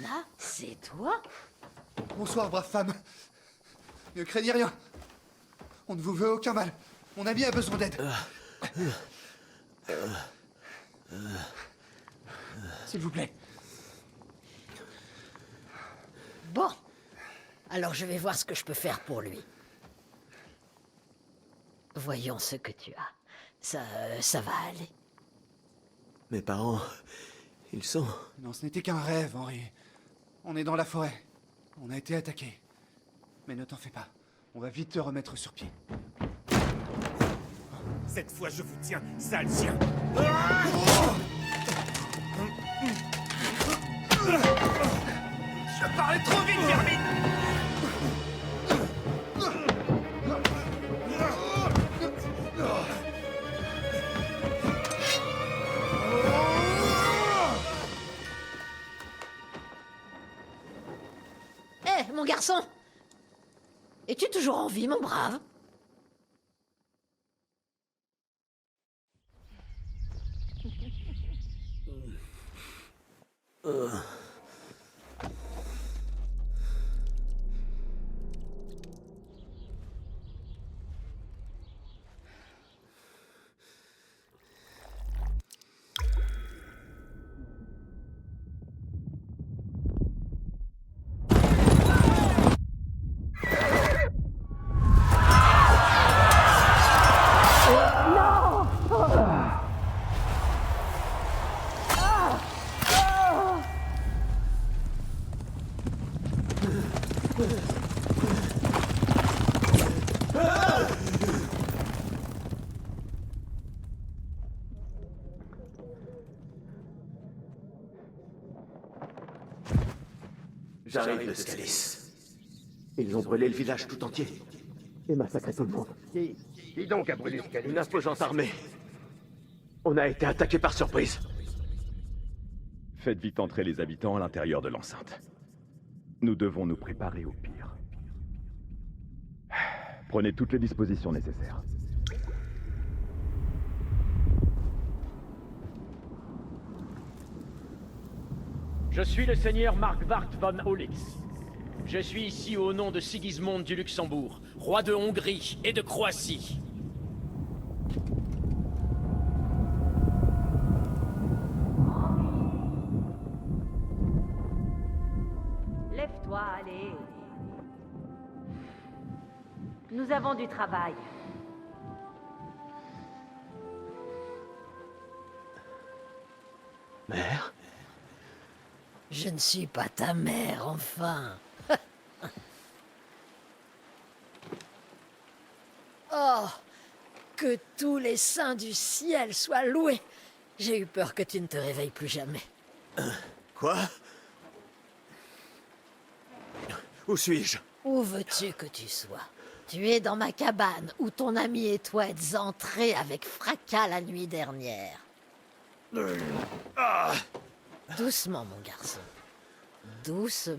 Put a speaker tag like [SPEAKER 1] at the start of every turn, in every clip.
[SPEAKER 1] Anna, c'est toi?
[SPEAKER 2] Bonsoir, brave femme. Ne craignez rien. On ne vous veut aucun mal. Mon ami a besoin d'aide. S'il vous plaît.
[SPEAKER 1] Bon. Alors je vais voir ce que je peux faire pour lui. Voyons ce que tu as. Ça va aller.
[SPEAKER 3] Mes parents... ils sont...
[SPEAKER 2] Non, ce n'était qu'un rêve, Henri. On est dans la forêt. On a été attaqués. Mais ne t'en fais pas. On va vite te remettre sur pied.
[SPEAKER 4] Cette fois, je vous tiens, sale chien. Je parlais trop vite, vermine.
[SPEAKER 1] Hé, mon garçon! Es-tu toujours en vie, mon brave?
[SPEAKER 3] J'arrive de Scalis. Ils ont brûlé le village tout entier. Et massacré tout le monde.
[SPEAKER 5] Qui donc a brûlé Scalis?
[SPEAKER 3] Une imposante armée. On a été attaqué par surprise.
[SPEAKER 6] Faites vite entrer les habitants à l'intérieur de l'enceinte. Nous devons nous préparer au pire. Prenez toutes les dispositions nécessaires.
[SPEAKER 7] Je suis le seigneur Markvart von Olix. Je suis ici au nom de Sigismond du Luxembourg, roi de Hongrie et de Croatie.
[SPEAKER 8] Lève-toi, allez. Nous avons du travail.
[SPEAKER 3] Mère?
[SPEAKER 1] Je ne suis pas ta mère, enfin. Oh, que tous les saints du ciel soient loués. J'ai eu peur que tu ne te réveilles plus jamais.
[SPEAKER 3] Quoi? Où suis-je?
[SPEAKER 1] Où veux-tu que tu sois? Tu es dans ma cabane, où ton ami et toi êtes entrés avec fracas la nuit dernière. Doucement, mon garçon. Doucement.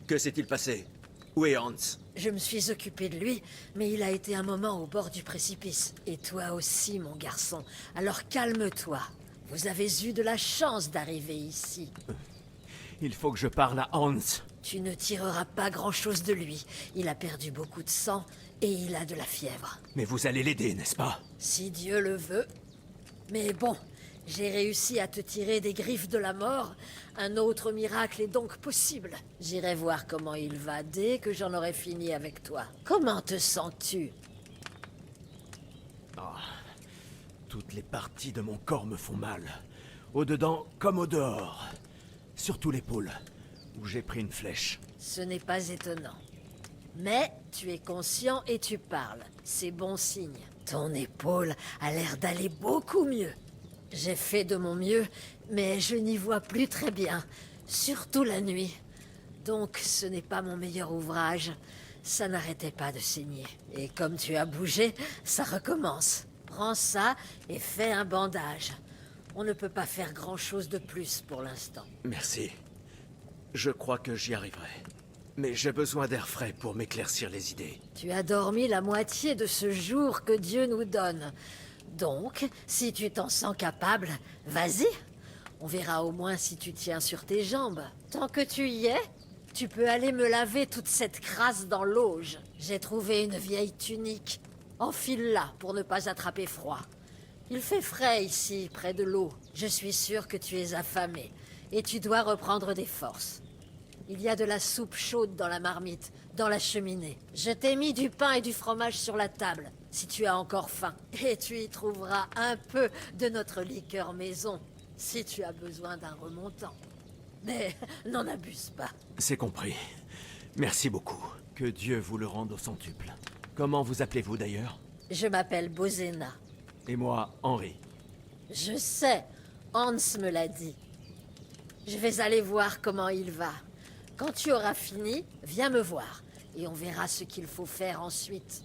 [SPEAKER 3] Que s'est-il passé? Où est Hans?
[SPEAKER 1] Je me suis occupé de lui, mais il a été un moment au bord du précipice. Et toi aussi, mon garçon. Alors calme-toi. Vous avez eu de la chance d'arriver ici.
[SPEAKER 3] Il faut que je parle à Hans.
[SPEAKER 1] Tu ne tireras pas grand-chose de lui. Il a perdu beaucoup de sang et il a de la fièvre.
[SPEAKER 3] Mais vous allez l'aider, n'est-ce pas?
[SPEAKER 1] Si Dieu le veut. Mais bon, j'ai réussi à te tirer des griffes de la mort. Un autre miracle est donc possible. J'irai voir comment il va dès que j'en aurai fini avec toi. Comment te sens-tu?
[SPEAKER 3] Toutes les parties de mon corps me font mal. Au-dedans comme au dehors. Surtout l'épaule, où j'ai pris une flèche.
[SPEAKER 1] Ce n'est pas étonnant. Mais tu es conscient et tu parles. C'est bon signe. Ton épaule a l'air d'aller beaucoup mieux. J'ai fait de mon mieux, mais je n'y vois plus très bien. Surtout la nuit. Donc ce n'est pas mon meilleur ouvrage. ça n'arrêtait pas de saigner. Et comme tu as bougé, ça recommence. Prends ça et fais un bandage. On ne peut pas faire grand-chose de plus pour l'instant.
[SPEAKER 3] Merci. Je crois que j'y arriverai. Mais j'ai besoin d'air frais pour m'éclaircir les idées.
[SPEAKER 1] Tu as dormi la moitié de ce jour que Dieu nous donne. Donc, si tu t'en sens capable, vas-y. On verra au moins si tu tiens sur tes jambes. Tant que tu y es, tu peux aller me laver toute cette crasse dans l'auge. J'ai trouvé une vieille tunique. Enfile-la pour ne pas attraper froid. Il fait frais ici, près de l'eau. Je suis sûre que tu es affamé et tu dois reprendre des forces. Il y a de la soupe chaude dans la marmite, dans la cheminée. Je t'ai mis du pain et du fromage sur la table, si tu as encore faim. Et tu y trouveras un peu de notre liqueur maison, si tu as besoin d'un remontant. Mais n'en abuse pas.
[SPEAKER 3] C'est compris. Merci beaucoup. Que Dieu vous le rende au centuple. Comment vous appelez-vous d'ailleurs?
[SPEAKER 1] Je m'appelle Bozena.
[SPEAKER 3] Et moi, Henri.
[SPEAKER 1] Je sais, Hans me l'a dit. Je vais aller voir comment il va. Quand tu auras fini, viens me voir, et on verra ce qu'il faut faire ensuite.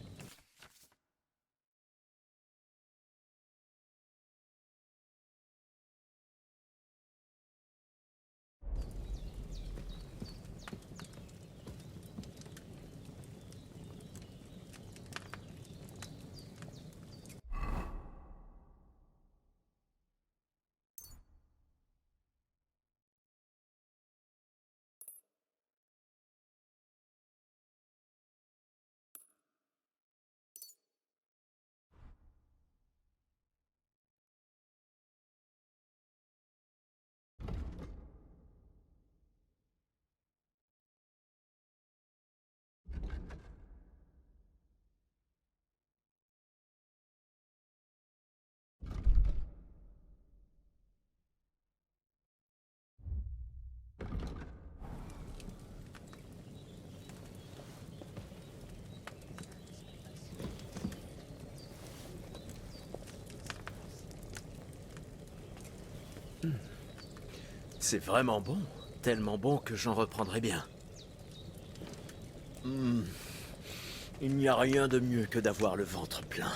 [SPEAKER 3] C'est vraiment bon. Tellement bon que j'en reprendrai bien. Il n'y a rien de mieux que d'avoir le ventre plein.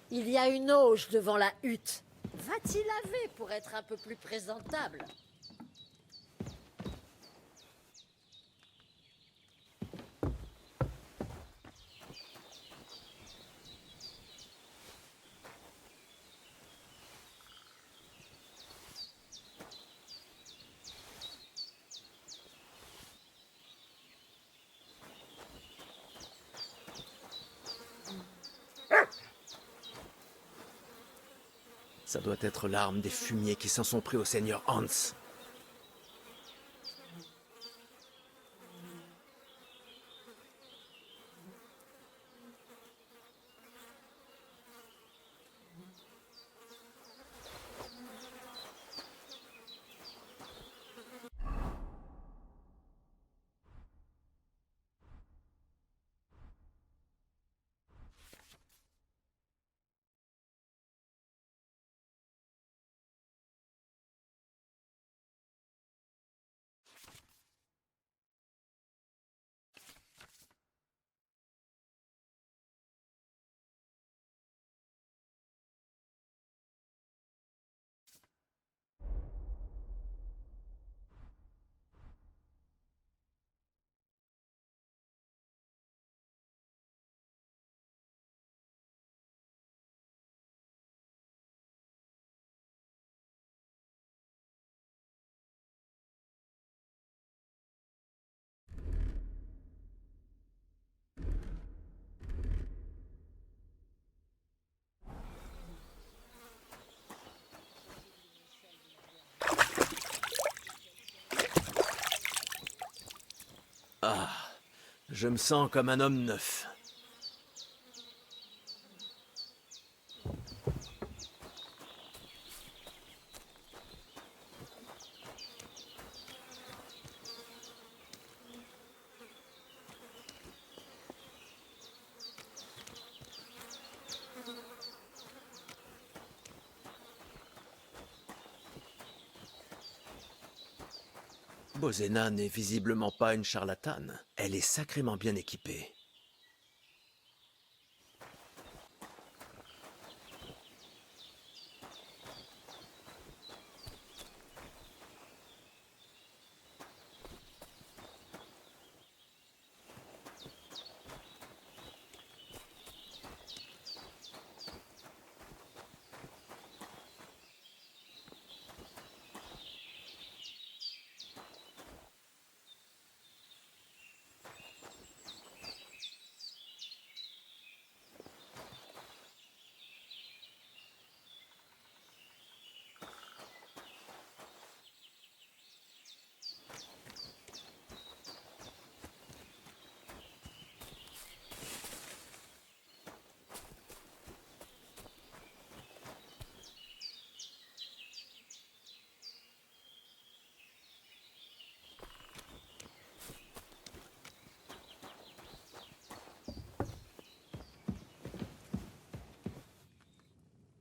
[SPEAKER 1] Il y a une auge devant la hutte. Va t'y laver pour être un peu plus présentable.
[SPEAKER 3] Ça doit être l'arme des fumiers qui s'en sont pris au seigneur Hans. Ah, je me sens comme un homme neuf. Bozena n'est visiblement pas une charlatane. Elle est sacrément bien équipée.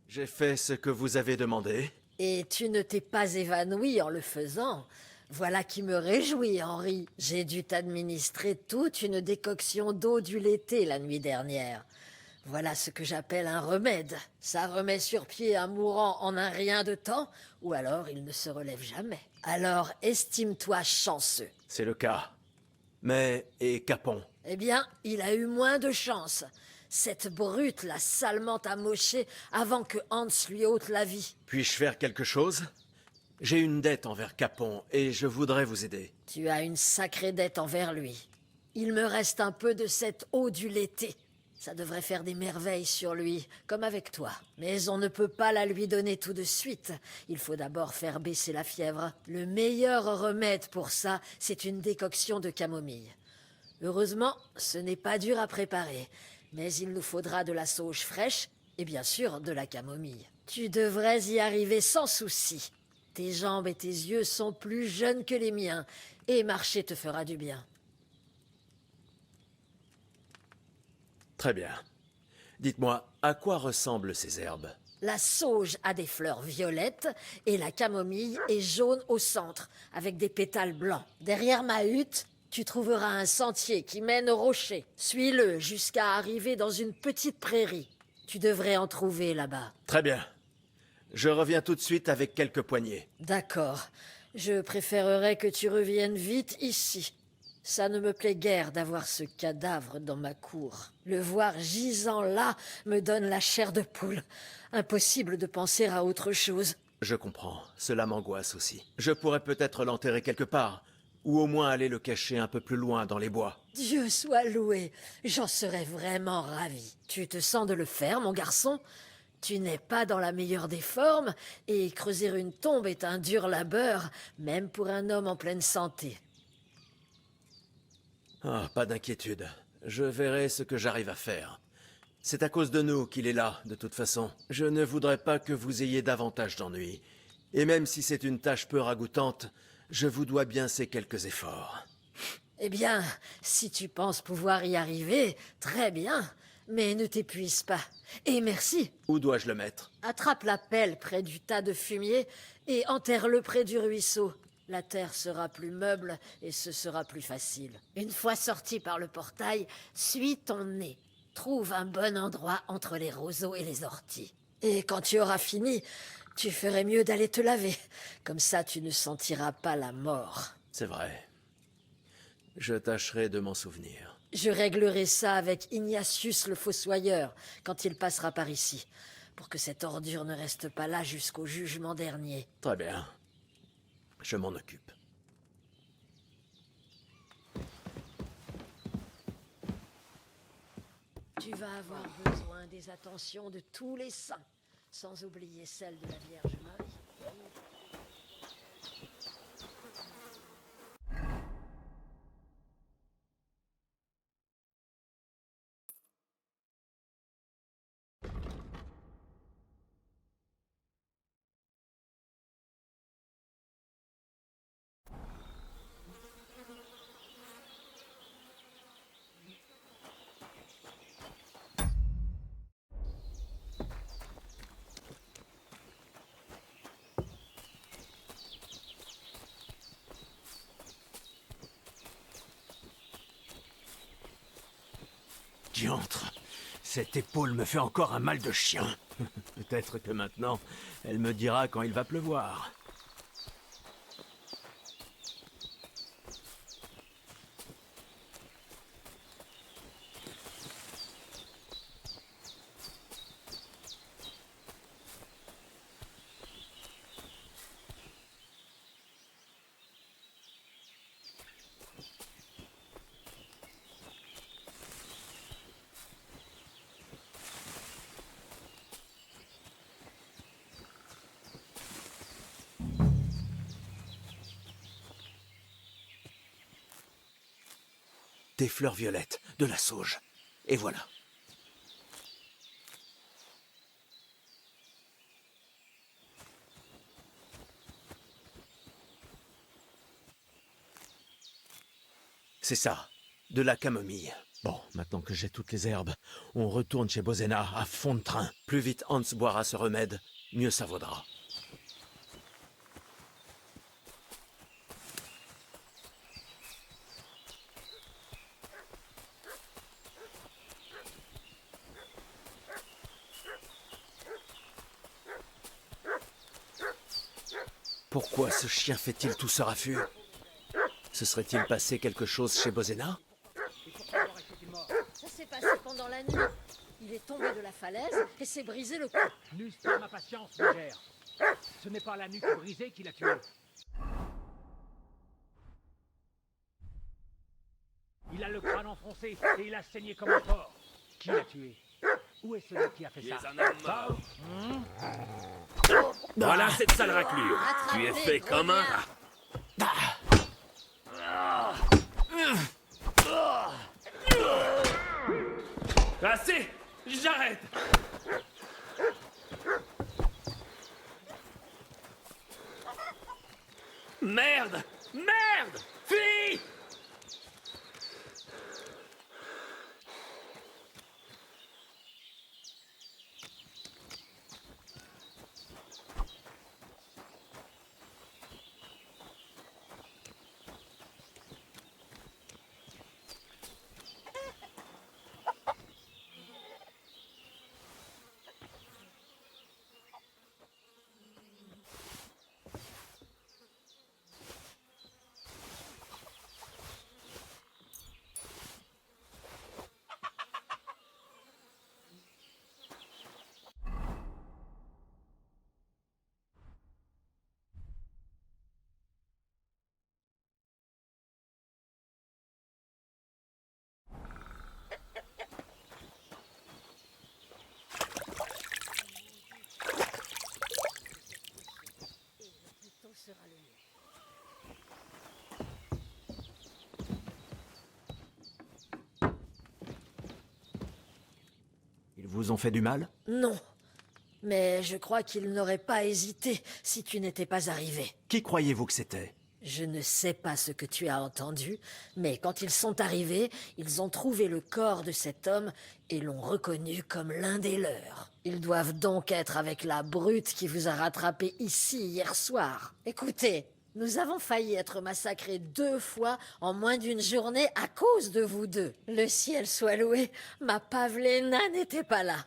[SPEAKER 3] J'ai fait ce que vous avez demandé.
[SPEAKER 1] Et tu ne t'es pas évanoui en le faisant. Voilà qui me réjouit, Henri. J'ai dû t'administrer toute une décoction d'eau du laité la nuit dernière. Voilà ce que j'appelle un remède. Ça remet sur pied un mourant en un rien de temps, ou alors il ne se relève jamais. Alors estime-toi chanceux.
[SPEAKER 3] C'est le cas. Mais, et Capon?
[SPEAKER 1] Eh bien, il a eu moins de chance. Cette brute l'a salement amoché avant que Hans lui ôte la vie.
[SPEAKER 3] Puis-je faire quelque chose? J'ai une dette envers Capon et je voudrais vous aider.
[SPEAKER 1] Tu as une sacrée dette envers lui. Il me reste un peu de cette eau du laité. Ça devrait faire des merveilles sur lui, comme avec toi. Mais on ne peut pas la lui donner tout de suite. Il faut d'abord faire baisser la fièvre. Le meilleur remède pour ça, c'est une décoction de camomille. Heureusement, ce n'est pas dur à préparer. Mais il nous faudra de la sauge fraîche et bien sûr de la camomille. Tu devrais y arriver sans souci. Tes jambes et tes yeux sont plus jeunes que les miens et marcher te fera du bien.
[SPEAKER 3] Très bien. Dites-moi, à quoi ressemblent ces herbes?
[SPEAKER 1] La sauge a des fleurs violettes et la camomille est jaune au centre avec des pétales blancs. Derrière ma hutte, tu trouveras un sentier qui mène au rocher. Suis-le jusqu'à arriver dans une petite prairie. Tu devrais en trouver là-bas.
[SPEAKER 3] Très bien. Je reviens tout de suite avec quelques poignées.
[SPEAKER 1] D'accord. Je préférerais que tu reviennes vite ici. Ça ne me plaît guère d'avoir ce cadavre dans ma cour. Le voir gisant là me donne la chair de poule. Impossible de penser à autre chose.
[SPEAKER 3] Je comprends. Cela m'angoisse aussi. Je pourrais peut-être l'enterrer quelque part. Ou au moins aller le cacher un peu plus loin dans les bois.
[SPEAKER 1] Dieu soit loué, j'en serais vraiment ravi. Tu te sens de le faire, mon garçon? Tu n'es pas dans la meilleure des formes, et creuser une tombe est un dur labeur, même pour un homme en pleine santé.
[SPEAKER 3] Ah, pas d'inquiétude. Je verrai ce que j'arrive à faire. C'est à cause de nous qu'il est là, de toute façon. Je ne voudrais pas que vous ayez davantage d'ennuis. Et même si c'est une tâche peu ragoûtante, je vous dois bien ces quelques efforts.
[SPEAKER 1] Eh bien, si tu penses pouvoir y arriver, très bien. Mais ne t'épuise pas. Et merci.
[SPEAKER 3] Où dois-je le mettre?
[SPEAKER 1] Attrape la pelle près du tas de fumier et enterre-le près du ruisseau. La terre sera plus meuble et ce sera plus facile. Une fois sorti par le portail, suis ton nez. Trouve un bon endroit entre les roseaux et les orties. Et quand tu auras fini, tu ferais mieux d'aller te laver. Comme ça, tu ne sentiras pas la mort.
[SPEAKER 3] C'est vrai. Je tâcherai de m'en souvenir.
[SPEAKER 1] Je réglerai ça avec Ignatius le fossoyeur quand il passera par ici, pour que cette ordure ne reste pas là jusqu'au jugement dernier.
[SPEAKER 3] Très bien. Je m'en occupe.
[SPEAKER 1] Tu vas avoir besoin des attentions de tous les saints, sans oublier celle de la Vierge Marie.
[SPEAKER 3] Diantre, cette épaule me fait encore un mal de chien. Peut-être que maintenant, elle me dira quand il va pleuvoir. Des fleurs violettes, de la sauge. Et voilà. C'est ça, de la camomille. Bon, maintenant que j'ai toutes les herbes, on retourne chez Bozena à fond de train. Plus vite Hans boira ce remède, mieux ça vaudra. Pourquoi ce chien fait-il tout ce raffut? Se serait-il passé quelque chose chez Bozena?
[SPEAKER 1] Ça s'est passé pendant la nuit. Il est tombé de la falaise et s'est brisé le cou.
[SPEAKER 7] N'use pas ma patience, Mégère. Ce n'est pas la nuque brisée qui l'a tué. Il a le crâne enfoncé et il a saigné comme un porc. Qui l'a tué? Où est celui qui a fait ça?
[SPEAKER 4] Voilà cette sale raclure. Tu es fait comme un rat. Assez! J'arrête! Merde! Merde! Fuis!
[SPEAKER 1] Sera le mieux.
[SPEAKER 3] Ils vous ont fait du mal?
[SPEAKER 1] Non. Mais je crois qu'il n'aurait pas hésité si tu n'étais pas arrivé.
[SPEAKER 3] Qui croyez-vous que c'était?
[SPEAKER 1] Je ne sais pas ce que tu as entendu, mais quand ils sont arrivés, ils ont trouvé le corps de cet homme et l'ont reconnu comme l'un des leurs. Ils doivent donc être avec la brute qui vous a rattrapé ici hier soir. Écoutez, nous avons failli être massacrés 2 fois en moins d'une journée à cause de vous deux. Le ciel soit loué, ma Pavlena n'était pas là.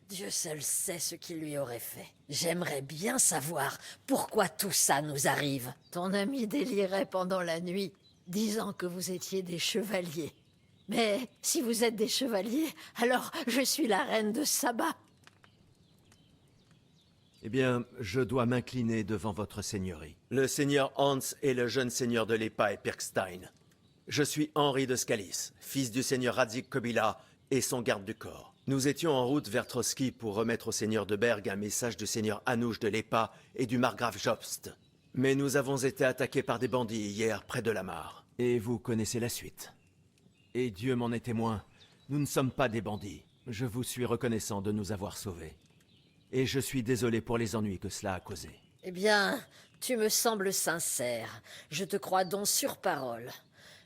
[SPEAKER 1] Dieu seul sait ce qu'il lui aurait fait. J'aimerais bien savoir pourquoi tout ça nous arrive. Ton ami délirait pendant la nuit, disant que vous étiez des chevaliers. Mais si vous êtes des chevaliers, alors je suis la reine de Saba.
[SPEAKER 3] Eh bien, je dois m'incliner devant votre seigneurie. Le seigneur Hans est le jeune seigneur de l'Epa et Pirkstein. Je suis Henri de Scalis, fils du seigneur Radzik Kobila et son garde du corps. Nous étions en route vers Trotsky pour remettre au seigneur de Berg un message du seigneur Anouche de l'Epa et du margrave Jobst. Mais nous avons été attaqués par des bandits hier près de la mare. Et vous connaissez la suite. Et Dieu m'en est témoin, nous ne sommes pas des bandits. Je vous suis reconnaissant de nous avoir sauvés. Et je suis désolé pour les ennuis que cela a causés.
[SPEAKER 1] Eh bien, tu me sembles sincère. Je te crois donc sur parole.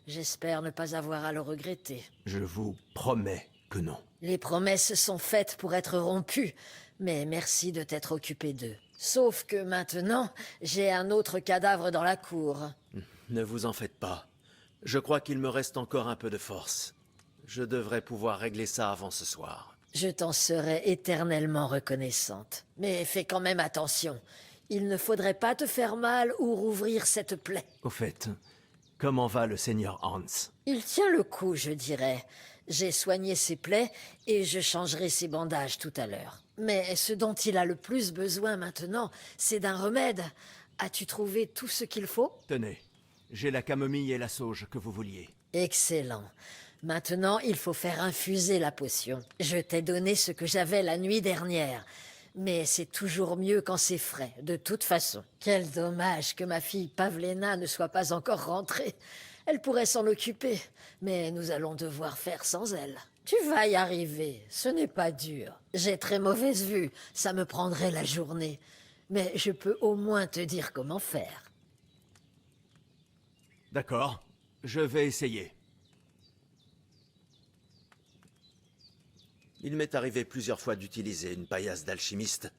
[SPEAKER 1] J'espère ne pas avoir à le regretter.
[SPEAKER 3] Je vous promets que non.
[SPEAKER 1] Les promesses sont faites pour être rompues, mais merci de t'être occupé d'eux. Sauf que maintenant, j'ai un autre cadavre dans la cour.
[SPEAKER 3] Ne vous en faites pas. Je crois qu'il me reste encore un peu de force. Je devrais pouvoir régler ça avant ce soir.
[SPEAKER 1] Je t'en serai éternellement reconnaissante. Mais fais quand même attention. Il ne faudrait pas te faire mal ou rouvrir cette plaie.
[SPEAKER 3] Au fait, comment va le seigneur Hans?
[SPEAKER 1] Il tient le coup, je dirais. J'ai soigné ses plaies et je changerai ses bandages tout à l'heure. Mais ce dont il a le plus besoin maintenant, c'est d'un remède. As-tu trouvé tout ce qu'il faut?
[SPEAKER 3] Tenez, j'ai la camomille et la sauge que vous vouliez.
[SPEAKER 1] Excellent. Maintenant, il faut faire infuser la potion. Je t'ai donné ce que j'avais la nuit dernière. Mais c'est toujours mieux quand c'est frais, de toute façon. Quel dommage que ma fille Pavlena ne soit pas encore rentrée. Elle pourrait s'en occuper, mais nous allons devoir faire sans elle. Tu vas y arriver, ce n'est pas dur. J'ai très mauvaise vue, ça me prendrait la journée. Mais je peux au moins te dire comment faire.
[SPEAKER 3] D'accord, je vais essayer. Il m'est arrivé plusieurs fois d'utiliser une paillasse d'alchimiste,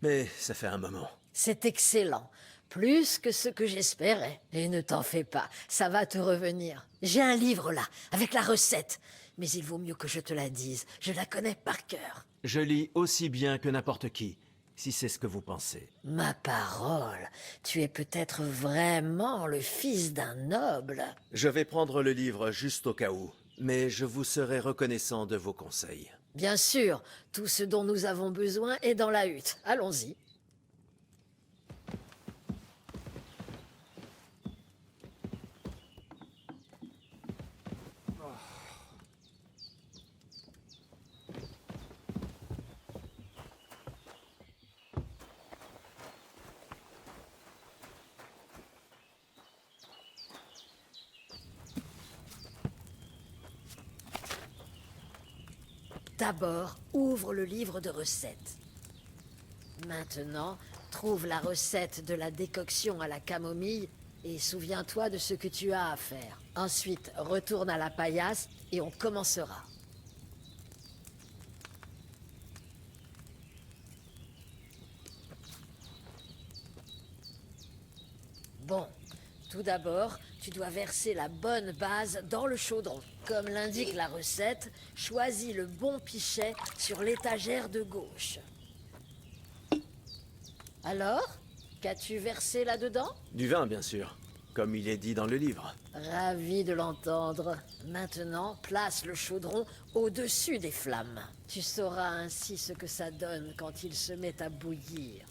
[SPEAKER 3] mais ça fait un moment.
[SPEAKER 1] C'est excellent. Plus que ce que j'espérais. Et ne t'en fais pas, ça va te revenir. J'ai un livre là, avec la recette. Mais il vaut mieux que je te la dise. Je la connais par cœur.
[SPEAKER 3] Je lis aussi bien que n'importe qui, si c'est ce que vous pensez.
[SPEAKER 1] Ma parole, tu es peut-être vraiment le fils d'un noble.
[SPEAKER 3] Je vais prendre le livre juste au cas où, mais je vous serai reconnaissant de vos conseils.
[SPEAKER 1] Bien sûr, tout ce dont nous avons besoin est dans la hutte. Allons-y. D'abord, ouvre le livre de recettes. Maintenant, trouve la recette de la décoction à la camomille et souviens-toi de ce que tu as à faire. Ensuite, retourne à la paillasse et on commencera. Bon, tout d'abord, tu dois verser la bonne base dans le chaudron. Comme l'indique la recette, choisis le bon pichet sur l'étagère de gauche. Alors, qu'as-tu versé là-dedans?
[SPEAKER 3] Du vin, bien sûr, comme il est dit dans le livre.
[SPEAKER 1] Ravi de l'entendre. Maintenant, place le chaudron au-dessus des flammes. Tu sauras ainsi ce que ça donne quand il se met à bouillir.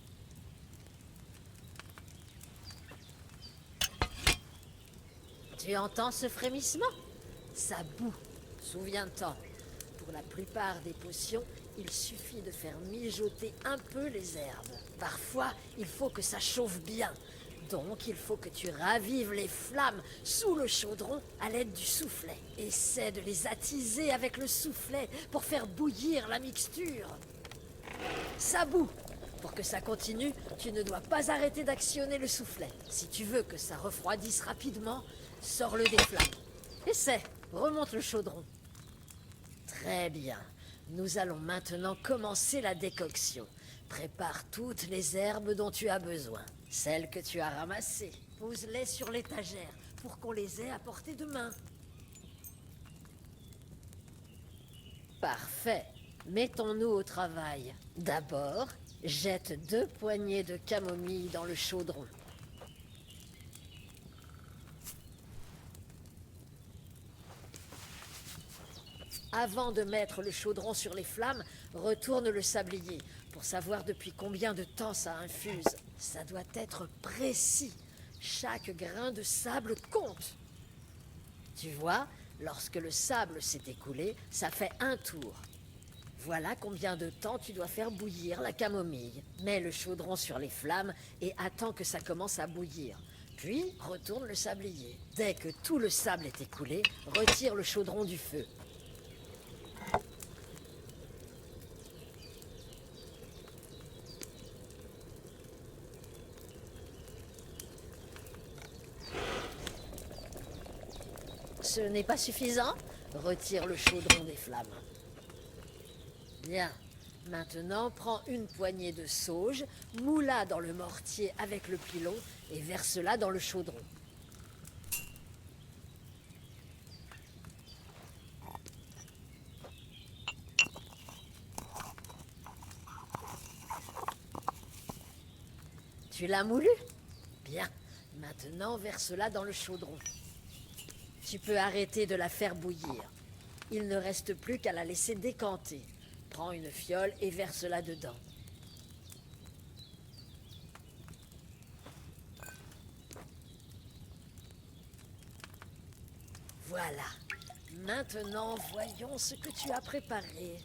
[SPEAKER 1] Tu entends ce frémissement? Ça bout. Souviens-t'en, pour la plupart des potions, il suffit de faire mijoter un peu les herbes. Parfois, il faut que ça chauffe bien. Donc, il faut que tu ravives les flammes sous le chaudron à l'aide du soufflet. Essaie de les attiser avec le soufflet pour faire bouillir la mixture. Ça bout. Pour que ça continue, tu ne dois pas arrêter d'actionner le soufflet. Si tu veux que ça refroidisse rapidement, sors-le des flammes. Essaie, remonte le chaudron. Très bien. Nous allons maintenant commencer la décoction. Prépare toutes les herbes dont tu as besoin. Celles que tu as ramassées. Pose-les sur l'étagère pour qu'on les ait à portée de main. Parfait. Mettons-nous au travail. D'abord, jette 2 poignées de camomille dans le chaudron. Avant de mettre le chaudron sur les flammes, retourne le sablier pour savoir depuis combien de temps ça infuse. Ça doit être précis. Chaque grain de sable compte. Tu vois, lorsque le sable s'est écoulé, ça fait un tour. Voilà combien de temps tu dois faire bouillir la camomille. Mets le chaudron sur les flammes et attends que ça commence à bouillir. Puis, retourne le sablier. Dès que tout le sable est écoulé, retire le chaudron du feu. Ce n'est pas suffisant? Retire le chaudron des flammes. Bien. Maintenant, prends une poignée de sauge, moule-la dans le mortier avec le pilon et verse-la dans le chaudron. Tu l'as moulu? Bien. Maintenant, verse-la dans le chaudron. Tu peux arrêter de la faire bouillir. Il ne reste plus qu'à la laisser décanter. Prends une fiole et verse-la dedans. Voilà. Maintenant, voyons ce que tu as préparé.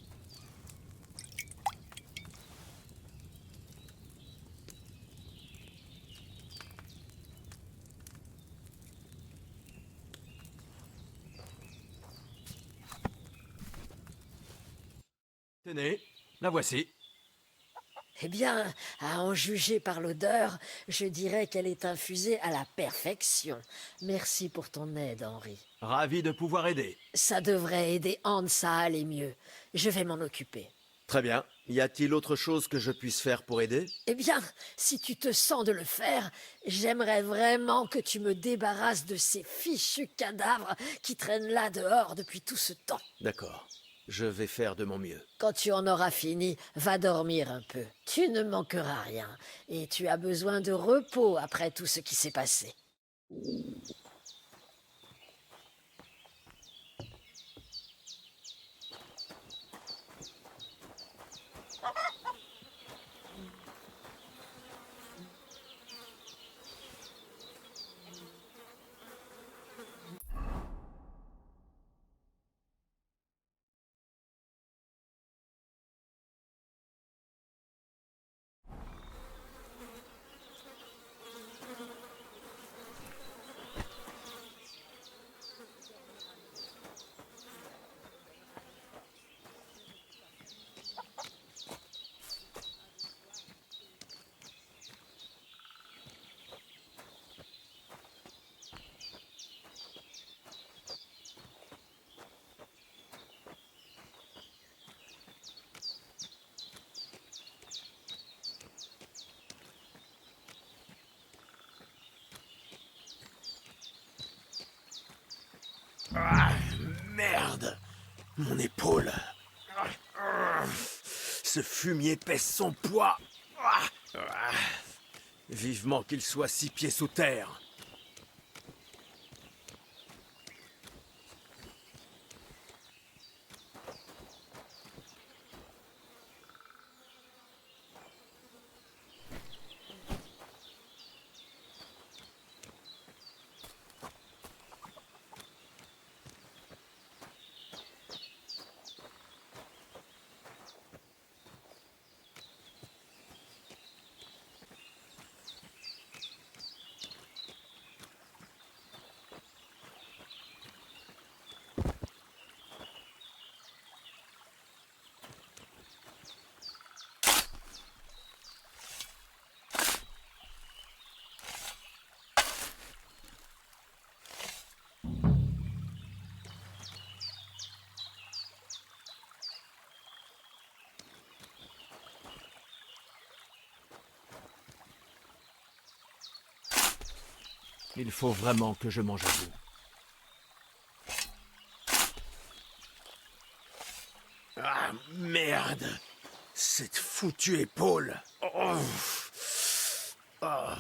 [SPEAKER 3] Tenez, la voici.
[SPEAKER 1] Eh bien, à en juger par l'odeur, je dirais qu'elle est infusée à la perfection. Merci pour ton aide, Henry.
[SPEAKER 3] Ravi de pouvoir aider.
[SPEAKER 1] Ça devrait aider Hans à aller mieux. Je vais m'en occuper.
[SPEAKER 3] Très bien. Y a-t-il autre chose que je puisse faire pour aider?
[SPEAKER 1] Eh bien, si tu te sens de le faire, j'aimerais vraiment que tu me débarrasses de ces fichus cadavres qui traînent là dehors depuis tout ce temps.
[SPEAKER 3] D'accord. Je vais faire de mon mieux.
[SPEAKER 1] Quand tu en auras fini, va dormir un peu. Tu ne manqueras rien, et tu as besoin de repos après tout ce qui s'est passé.
[SPEAKER 3] Ah, merde! Mon épaule! Ce fumier pèse son poids! Vivement qu'il soit 6 pieds sous terre! Il faut vraiment que je mange à vous. Ah, merde! Cette foutue épaule! Oh. Ah.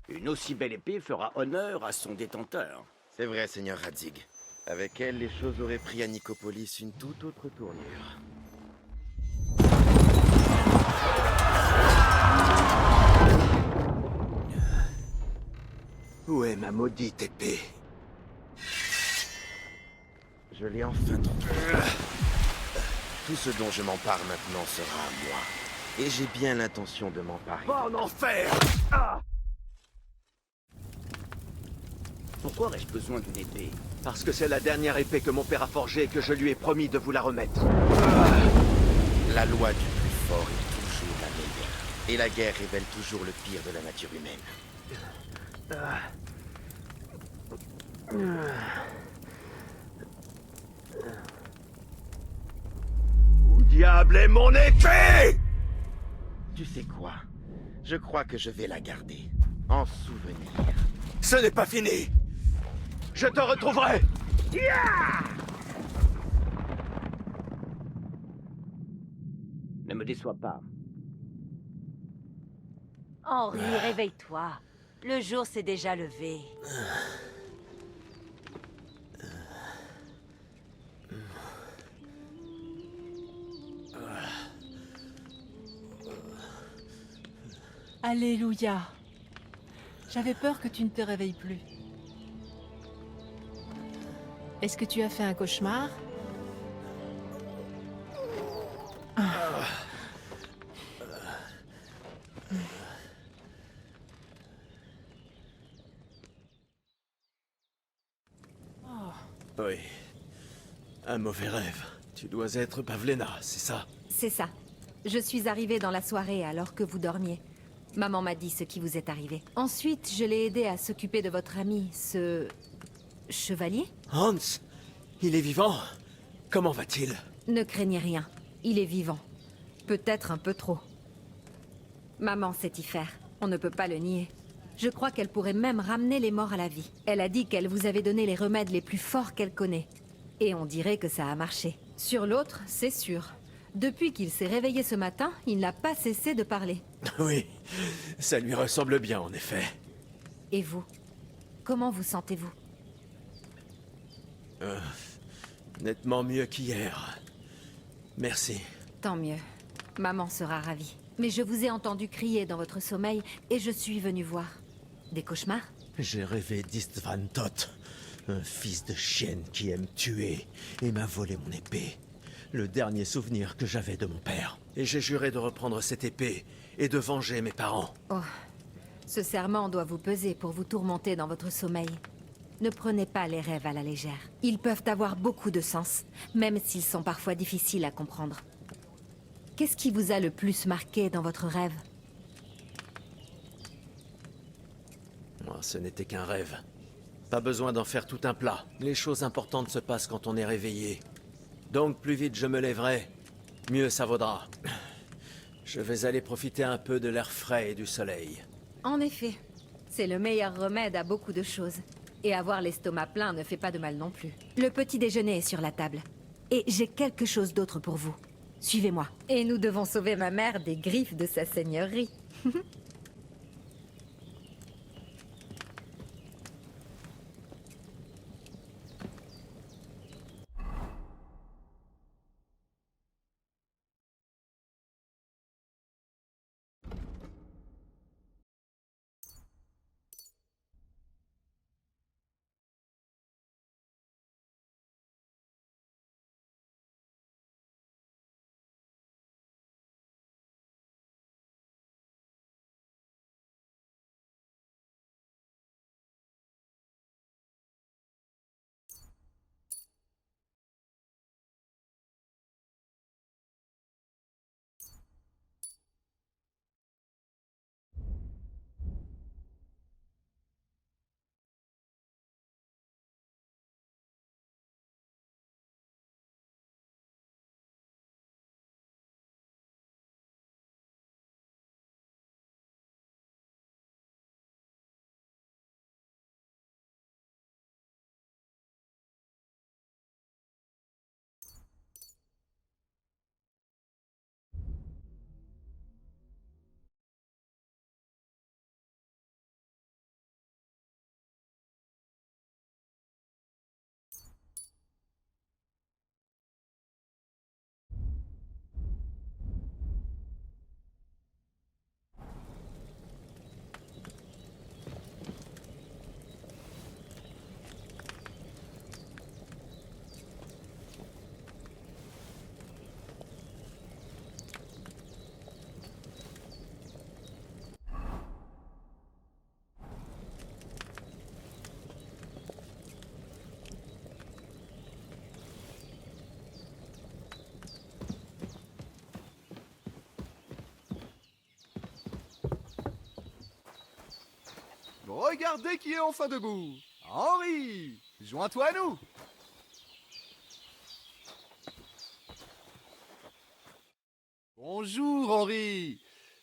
[SPEAKER 5] Une aussi belle épée fera honneur à son détenteur.
[SPEAKER 9] C'est vrai, Seigneur Radzig. Avec elle, les choses auraient pris à Nicopolis une toute autre tournure.
[SPEAKER 3] Où est ma maudite épée?
[SPEAKER 9] Je l'ai enfin trouvée. Tout ce dont je m'empare maintenant sera à moi. Et j'ai bien l'intention de m'emparer.
[SPEAKER 3] En enfer!
[SPEAKER 5] Pourquoi aurais-je besoin d'une épée?
[SPEAKER 3] Parce que c'est la dernière épée que mon père a forgée et que je lui ai promis de vous la remettre.
[SPEAKER 9] La loi du plus fort est toujours la meilleure. Et la guerre révèle toujours le pire de la nature humaine.
[SPEAKER 3] Où diable est mon épée?
[SPEAKER 9] Tu sais quoi? Je crois que je vais la garder. En souvenir.
[SPEAKER 3] Ce n'est pas fini! Je te retrouverai!
[SPEAKER 5] Ne me déçois pas.
[SPEAKER 8] Henri, réveille-toi. Le jour s'est déjà levé.
[SPEAKER 10] Alléluia. J'avais peur que tu ne te réveilles plus. Est-ce que tu as fait un cauchemar?
[SPEAKER 3] Oui. Un mauvais rêve. Tu dois être Pavlena, c'est ça?
[SPEAKER 11] C'est ça. Je suis arrivée dans la soirée alors que vous dormiez. Maman m'a dit ce qui vous est arrivé. Ensuite, je l'ai aidé à s'occuper de votre ami, ce... chevalier?
[SPEAKER 3] Hans! Il est vivant? Comment va-t-il?
[SPEAKER 11] Ne craignez rien. Il est vivant. Peut-être un peu trop. Maman sait y faire. On ne peut pas le nier. Je crois qu'elle pourrait même ramener les morts à la vie. Elle a dit qu'elle vous avait donné les remèdes les plus forts qu'elle connaît. Et on dirait que ça a marché. Sur l'autre, c'est sûr. Depuis qu'il s'est réveillé ce matin, il n'a pas cessé de parler.
[SPEAKER 3] Oui, ça lui ressemble bien en effet.
[SPEAKER 11] Et vous? Comment vous sentez-vous?
[SPEAKER 3] Nettement mieux qu'hier. Merci.
[SPEAKER 11] Tant mieux. Maman sera ravie. Mais je vous ai entendu crier dans votre sommeil et je suis venue voir. Des cauchemars?
[SPEAKER 3] J'ai rêvé d'Istvan Toth, un fils de chienne qui aime tuer et m'a volé mon épée. Le dernier souvenir que j'avais de mon père. Et j'ai juré de reprendre cette épée et de venger mes parents.
[SPEAKER 11] Oh, ce serment doit vous peser pour vous tourmenter dans votre sommeil. Ne prenez pas les rêves à la légère. Ils peuvent avoir beaucoup de sens, même s'ils sont parfois difficiles à comprendre. Qu'est-ce qui vous a le plus marqué dans votre rêve?
[SPEAKER 3] Oh, ce n'était qu'un rêve. Pas besoin d'en faire tout un plat. Les choses importantes se passent quand on est réveillé. Donc plus vite je me lèverai, mieux ça vaudra. Je vais aller profiter un peu de l'air frais et du soleil.
[SPEAKER 11] En effet, c'est le meilleur remède à beaucoup de choses. Et avoir l'estomac plein ne fait pas de mal non plus. Le petit déjeuner est sur la table. Et j'ai quelque chose d'autre pour vous. Suivez-moi. Et nous devons sauver ma mère des griffes de sa seigneurie.
[SPEAKER 2] regardez qui est enfin debout. Henri, joins-toi à nous. Bonjour Henri.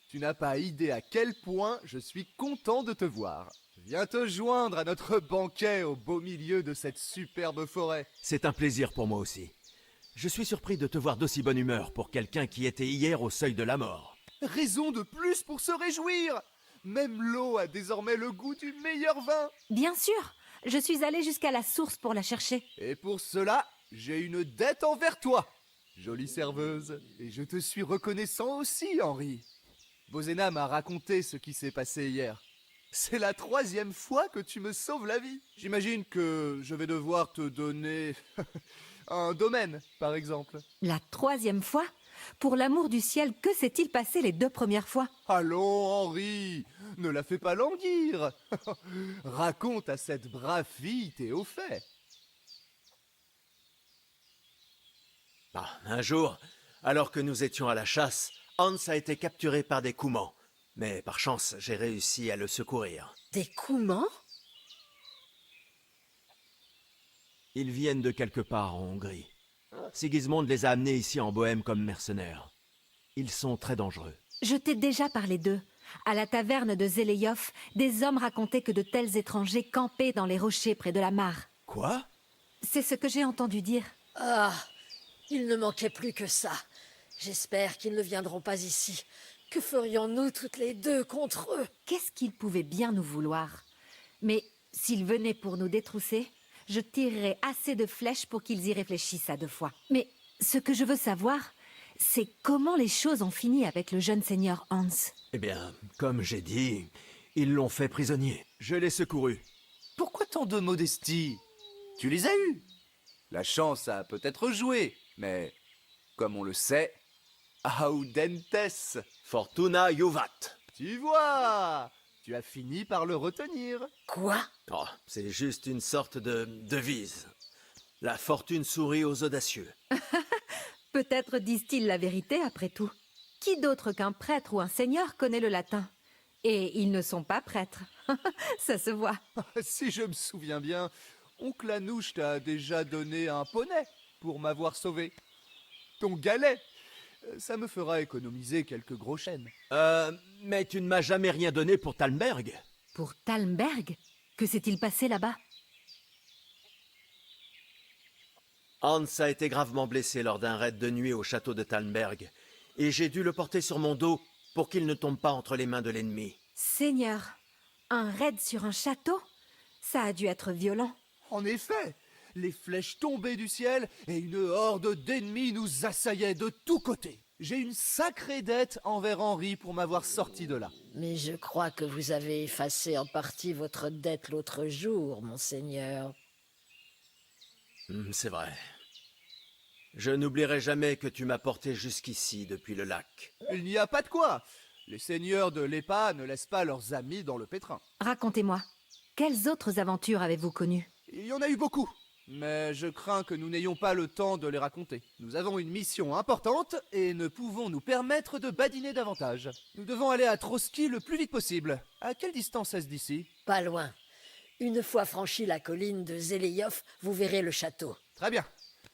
[SPEAKER 2] Tu n'as pas idée à quel point je suis content de te voir. Viens te joindre à notre banquet au beau milieu de cette superbe forêt.
[SPEAKER 3] C'est un plaisir pour moi aussi. Je suis surpris de te voir d'aussi bonne humeur pour quelqu'un qui était hier au seuil de la mort.
[SPEAKER 2] Raison de plus pour se réjouir. Même l'eau a désormais le goût du meilleur vin.
[SPEAKER 11] Bien sûr, je suis allée jusqu'à la source pour la chercher.
[SPEAKER 2] Et pour cela, j'ai une dette envers toi, jolie serveuse. Et je te suis reconnaissant aussi, Henri. Bozena m'a raconté ce qui s'est passé hier. C'est la 3e fois que tu me sauves la vie. J'imagine que je vais devoir te donner un domaine, par exemple.
[SPEAKER 11] La 3e fois? Pour l'amour du ciel, que s'est-il passé les 2 premières fois?
[SPEAKER 2] Allons, Henri, ne la fais pas languir. Raconte à cette brave fille tes hauts faits.
[SPEAKER 3] Un jour, alors que nous étions à la chasse, Hans a été capturé par des Coumans. Mais par chance, j'ai réussi à le secourir.
[SPEAKER 1] Des Coumans?
[SPEAKER 3] Ils viennent de quelque part en Hongrie. Sigismond les a amenés ici en Bohême comme mercenaires. Ils sont très dangereux.
[SPEAKER 11] Je t'ai déjà parlé d'eux. À la taverne de Zeleyov, des hommes racontaient que de tels étrangers campaient dans les rochers près de la mare.
[SPEAKER 3] Quoi?
[SPEAKER 11] C'est ce que j'ai entendu dire.
[SPEAKER 1] Ah, il ne manquait plus que ça. J'espère qu'ils ne viendront pas ici. Que ferions-nous toutes les deux contre eux?
[SPEAKER 11] Qu'est-ce qu'ils pouvaient bien nous vouloir? Mais s'ils venaient pour nous détrousser, je tirerais assez de flèches pour qu'ils y réfléchissent à 2 fois. Mais ce que je veux savoir, c'est comment les choses ont fini avec le jeune seigneur Hans.
[SPEAKER 3] Eh bien, comme j'ai dit, ils l'ont fait prisonnier. Je l'ai secouru.
[SPEAKER 2] Pourquoi tant de modestie? Tu les as eus. La chance a peut-être joué, mais comme on le sait, audentes.
[SPEAKER 3] Fortuna juvat.
[SPEAKER 2] Tu vois, tu as fini par le retenir.
[SPEAKER 1] Quoi?
[SPEAKER 3] Oh, c'est juste une sorte de devise. La fortune sourit aux audacieux.
[SPEAKER 11] Peut-être disent-ils la vérité après tout. Qui d'autre qu'un prêtre ou un seigneur connaît le latin? Et ils ne sont pas prêtres. Ça se voit.
[SPEAKER 2] Si je me souviens bien, oncle Anouche t'a déjà donné un poney pour m'avoir sauvé. Ton galet, ça me fera économiser quelques gros chênes.
[SPEAKER 3] Mais tu ne m'as jamais rien donné pour Talmberg.
[SPEAKER 11] Pour Talmberg? Que s'est-il passé là-bas?
[SPEAKER 3] Hans a été gravement blessé lors d'un raid de nuit au château de Talmberg, et j'ai dû le porter sur mon dos pour qu'il ne tombe pas entre les mains de l'ennemi.
[SPEAKER 11] Seigneur, un raid sur un château? Ça a dû être violent.
[SPEAKER 2] En effet, les flèches tombaient du ciel et une horde d'ennemis nous assaillait de tous côtés. J'ai une sacrée dette envers Henri pour m'avoir sorti de là.
[SPEAKER 1] Mais je crois que vous avez effacé en partie votre dette l'autre jour, monseigneur.
[SPEAKER 3] C'est vrai. Je n'oublierai jamais que tu m'as porté jusqu'ici depuis le lac.
[SPEAKER 2] Il n'y a pas de quoi. Les seigneurs de l'Épa ne laissent pas leurs amis dans le pétrin.
[SPEAKER 11] Racontez-moi, quelles autres aventures avez-vous connues?
[SPEAKER 2] Il y en a eu beaucoup, mais je crains que nous n'ayons pas le temps de les raconter. Nous avons une mission importante et ne pouvons nous permettre de badiner davantage. Nous devons aller à Trotsky le plus vite possible. À quelle distance est-ce d'ici?
[SPEAKER 1] Pas loin. Une fois franchi la colline de Zeleyov, vous verrez le château.
[SPEAKER 2] Très bien.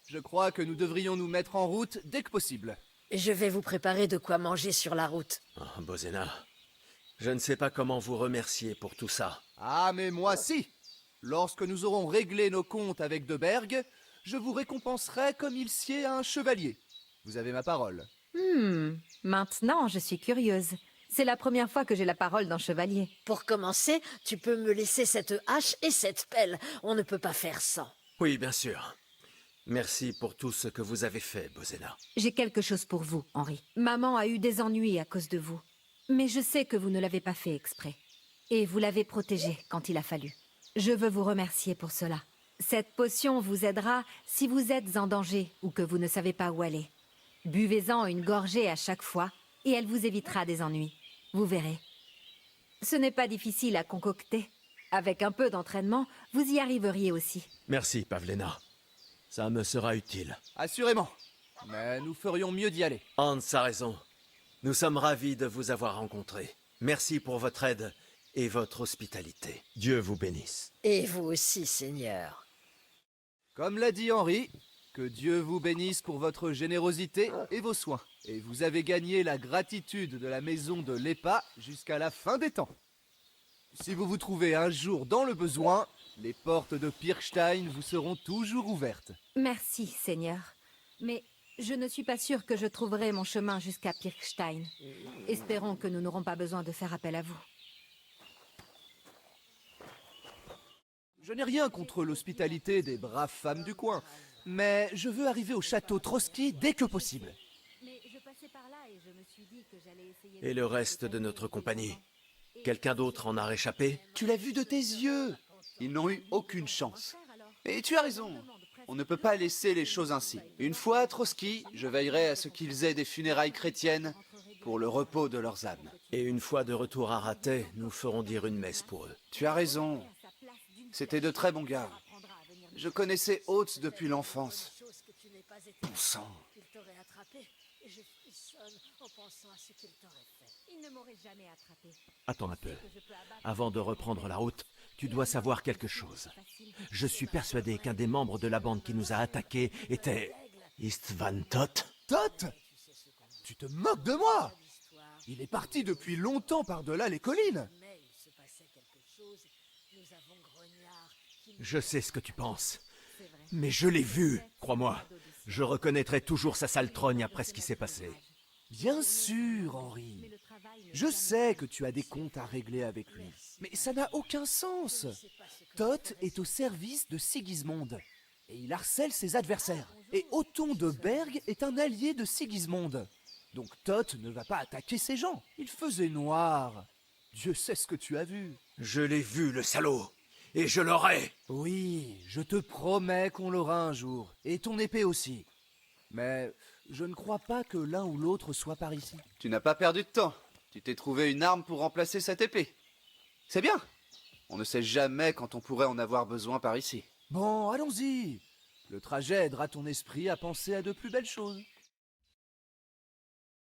[SPEAKER 2] Je crois que nous devrions nous mettre en route dès que possible.
[SPEAKER 1] Je vais vous préparer de quoi manger sur la route.
[SPEAKER 3] Oh, Bozena, je ne sais pas comment vous remercier pour tout ça.
[SPEAKER 2] Ah, mais moi si. Lorsque nous aurons réglé nos comptes avec De Berg, je vous récompenserai comme il sied à un chevalier. Vous avez ma parole.
[SPEAKER 11] Maintenant, je suis curieuse. C'est la première fois que j'ai la parole d'un chevalier.
[SPEAKER 1] Pour commencer, tu peux me laisser cette hache et cette pelle. On ne peut pas faire sans.
[SPEAKER 3] Oui, bien sûr. Merci pour tout ce que vous avez fait, Bozena.
[SPEAKER 11] J'ai quelque chose pour vous, Henri. Maman a eu des ennuis à cause de vous. Mais je sais que vous ne l'avez pas fait exprès. Et vous l'avez protégée quand il a fallu. Je veux vous remercier pour cela. Cette potion vous aidera si vous êtes en danger ou que vous ne savez pas où aller. Buvez-en une gorgée à chaque fois et elle vous évitera des ennuis. Vous verrez. Ce n'est pas difficile à concocter. Avec un peu d'entraînement, vous y arriveriez aussi.
[SPEAKER 3] Merci, Pavlena. Ça me sera utile.
[SPEAKER 2] Assurément. Mais nous ferions mieux d'y aller.
[SPEAKER 3] Hans a raison. Nous sommes ravis de vous avoir rencontré. Merci pour votre aide et votre hospitalité. Dieu vous bénisse.
[SPEAKER 1] Et vous aussi, Seigneur.
[SPEAKER 2] Comme l'a dit Henri, que Dieu vous bénisse pour votre générosité et vos soins. Et vous avez gagné la gratitude de la maison de l'Épa jusqu'à la fin des temps. Si vous vous trouvez un jour dans le besoin, les portes de Pirkstein vous seront toujours ouvertes.
[SPEAKER 11] Merci, Seigneur. Mais je ne suis pas sûre que je trouverai mon chemin jusqu'à Pirkstein. Espérons que nous n'aurons pas besoin de faire appel à vous.
[SPEAKER 2] Je n'ai rien contre l'hospitalité des braves femmes du coin, mais je veux arriver au château Trotsky dès que possible.
[SPEAKER 11] Mais je passais par là et je me suis dit que j'allais essayer...
[SPEAKER 3] Et le reste de notre compagnie? Quelqu'un d'autre en a réchappé?
[SPEAKER 2] Tu l'as vu de tes yeux. Ils n'ont eu aucune chance. Et tu as raison. On ne peut pas laisser les choses ainsi. Une fois à Trotsky, je veillerai à ce qu'ils aient des funérailles chrétiennes pour le repos de leurs âmes.
[SPEAKER 3] Et une fois de retour à Rathais, nous ferons dire une messe pour eux.
[SPEAKER 2] Tu as raison. C'était de très bons gars. Je connaissais Oates depuis l'enfance. Bon sang.
[SPEAKER 11] Il ne m'aurait jamais attrapé.
[SPEAKER 3] Attends un peu. Avant de reprendre la route, tu dois savoir quelque chose. Je suis persuadé qu'un des membres de la bande qui nous a attaqués était... Istvan Toth.
[SPEAKER 2] Toth? Tu te moques de moi? Il est parti depuis longtemps par-delà les collines.
[SPEAKER 3] Je sais ce que tu penses. Mais je l'ai vu, crois-moi. Je reconnaîtrai toujours sa sale trogne après ce qui s'est passé.
[SPEAKER 2] Bien sûr, Henri. Je sais que tu as des comptes à régler avec lui. Mais ça n'a aucun sens. Toth est au service de Sigismund. Et il harcèle ses adversaires. Et Othon de Berg est un allié de Sigismund. Donc Toth ne va pas attaquer ces gens. Il faisait noir. Dieu sait ce que tu as vu.
[SPEAKER 3] Je l'ai vu, le salaud. Et je l'aurai.
[SPEAKER 2] Oui, je te promets qu'on l'aura un jour. Et ton épée aussi. Mais je ne crois pas que l'un ou l'autre soit par ici. Tu n'as pas perdu de temps. Tu t'es trouvé une arme pour remplacer cette épée. C'est bien. On ne sait jamais quand on pourrait en avoir besoin par ici. Bon, allons-y. Le trajet aidera ton esprit à penser à de plus belles choses.